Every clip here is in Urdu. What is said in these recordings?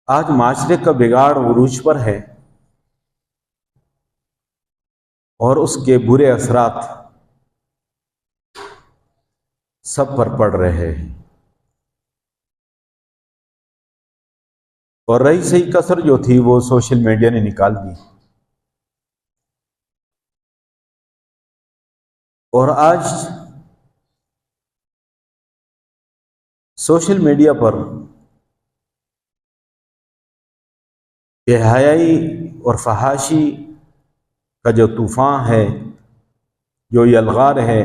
آج معاشرے کا بگاڑ عروج پر ہے اور اس کے برے اثرات سب پر پڑ رہے ہیں، اور رہی صحیح کسر جو تھی وہ سوشل میڈیا نے نکال دی، اور آج سوشل میڈیا پر بے حیائی اور فحاشی کا جو طوفان ہے، جو یلغار ہے،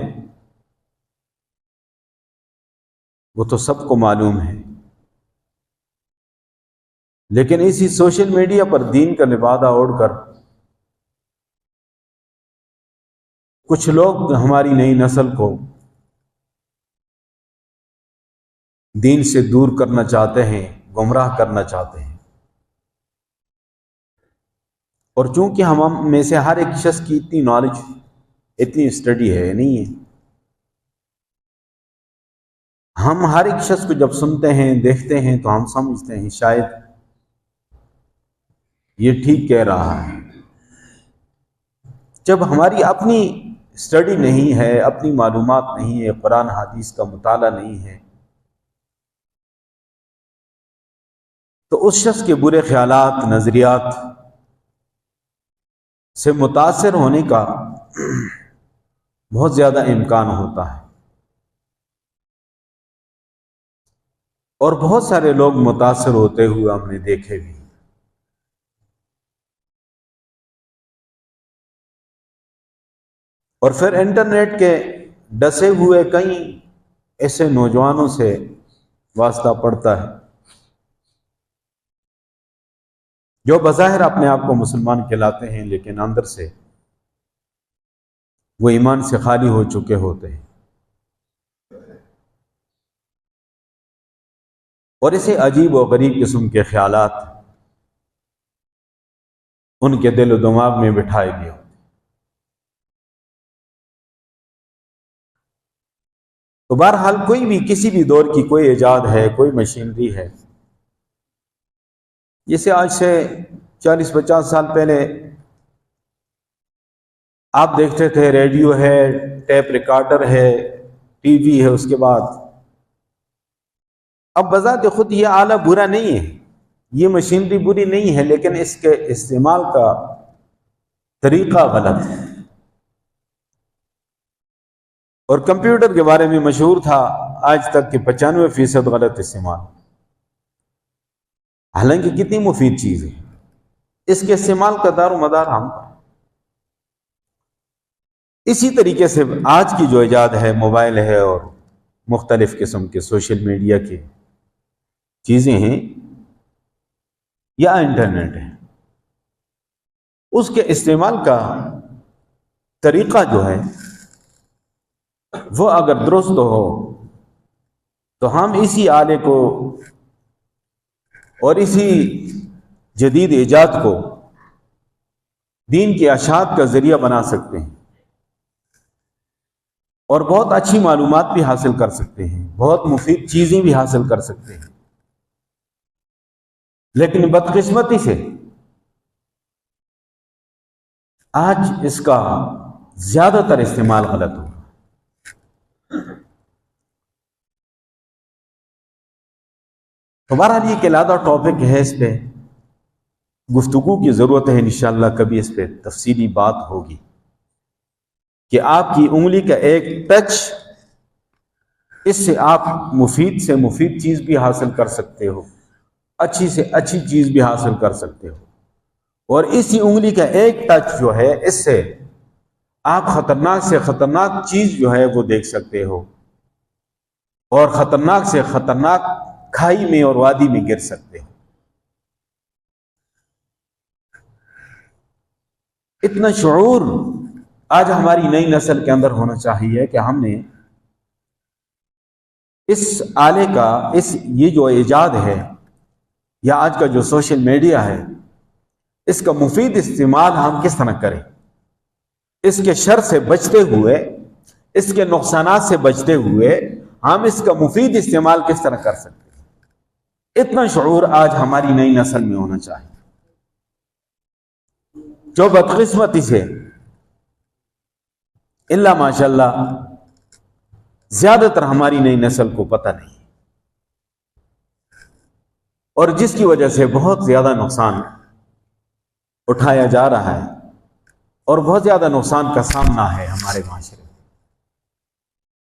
وہ تو سب کو معلوم ہے، لیکن اسی سوشل میڈیا پر دین کا لبادہ اوڑھ کر کچھ لوگ ہماری نئی نسل کو دین سے دور کرنا چاہتے ہیں، گمراہ کرنا چاہتے ہیں، اور چونکہ ہم میں سے ہر ایک شخص کی اتنی نالج، اتنی اسٹڈی ہے نہیں ہے، ہم ہر ایک شخص کو جب سنتے ہیں، دیکھتے ہیں، تو ہم سمجھتے ہیں شاید یہ ٹھیک کہہ رہا ہے۔ جب ہماری اپنی اسٹڈی نہیں ہے، اپنی معلومات نہیں ہے، قرآن حدیث کا مطالعہ نہیں ہے، تو اس شخص کے برے خیالات، نظریات سے متاثر ہونے کا بہت زیادہ امکان ہوتا ہے، اور بہت سارے لوگ متاثر ہوتے ہوئے ہم نے دیکھے بھی۔ اور پھر انٹرنیٹ کے ڈسے ہوئے کئی ایسے نوجوانوں سے واسطہ پڑتا ہے جو بظاہر اپنے آپ کو مسلمان کہلاتے ہیں، لیکن اندر سے وہ ایمان سے خالی ہو چکے ہوتے ہیں، اور اسے عجیب و غریب قسم کے خیالات ان کے دل و دماغ میں بٹھائے گئے ہوتے ہیں۔ تو بہرحال کوئی بھی کسی بھی دور کی کوئی ایجاد ہے، کوئی مشینری ہے، جیسے آج سے 40-50 سال پہلے آپ دیکھتے تھے ریڈیو ہے، ٹیپ ریکارڈر ہے، ٹی وی ہے، اس کے بعد اب بذات خود یہ آلہ برا نہیں ہے، یہ مشینری بری نہیں ہے، لیکن اس کے استعمال کا طریقہ غلط ہے۔ اور کمپیوٹر کے بارے میں مشہور تھا آج تک کہ 95% غلط استعمال، حالانکہ کتنی مفید چیز ہے، اس کے استعمال کا دار و مدار ہم پر۔ اسی طریقے سے آج کی جو ایجاد ہے، موبائل ہے اور مختلف قسم کے سوشل میڈیا کی چیزیں ہیں یا انٹرنیٹ ہے، اس کے استعمال کا طریقہ جو ہے وہ اگر درست ہو تو ہم اسی آلے کو اور اسی جدید ایجاد کو دین کی اشاعت کا ذریعہ بنا سکتے ہیں، اور بہت اچھی معلومات بھی حاصل کر سکتے ہیں، بہت مفید چیزیں بھی حاصل کر سکتے ہیں، لیکن بدقسمتی سے آج اس کا زیادہ تر استعمال غلط ہو۔ تو بہرحال یہ علیحدہ ٹاپک ہے، اس پہ گفتگو کی ضرورت ہے، انشاءاللہ کبھی اس پہ تفصیلی بات ہوگی کہ آپ کی انگلی کا ایک ٹچ، اس سے آپ مفید سے مفید چیز بھی حاصل کر سکتے ہو، اچھی سے اچھی چیز بھی حاصل کر سکتے ہو، اور اسی انگلی کا ایک ٹچ جو ہے اس سے آپ خطرناک سے خطرناک چیز جو ہے وہ دیکھ سکتے ہو، اور خطرناک سے خطرناک کھائی میں اور وادی میں گر سکتے ہو۔ اتنا شعور آج ہماری نئی نسل کے اندر ہونا چاہیے کہ ہم نے اس آلے کا، یہ جو ایجاد ہے یا آج کا جو سوشل میڈیا ہے، اس کا مفید استعمال ہم کس طرح کریں، اس کے شر سے بچتے ہوئے، اس کے نقصانات سے بچتے ہوئے ہم اس کا مفید استعمال کس طرح کر سکتے ہیں۔ اتنا شعور آج ہماری نئی نسل میں ہونا چاہیے، جو بدقسمتی سے اللہ ماشاء اللہ زیادہ تر ہماری نئی نسل کو پتہ نہیں، اور جس کی وجہ سے بہت زیادہ نقصان اٹھایا جا رہا ہے اور بہت زیادہ نقصان کا سامنا ہے ہمارے معاشرے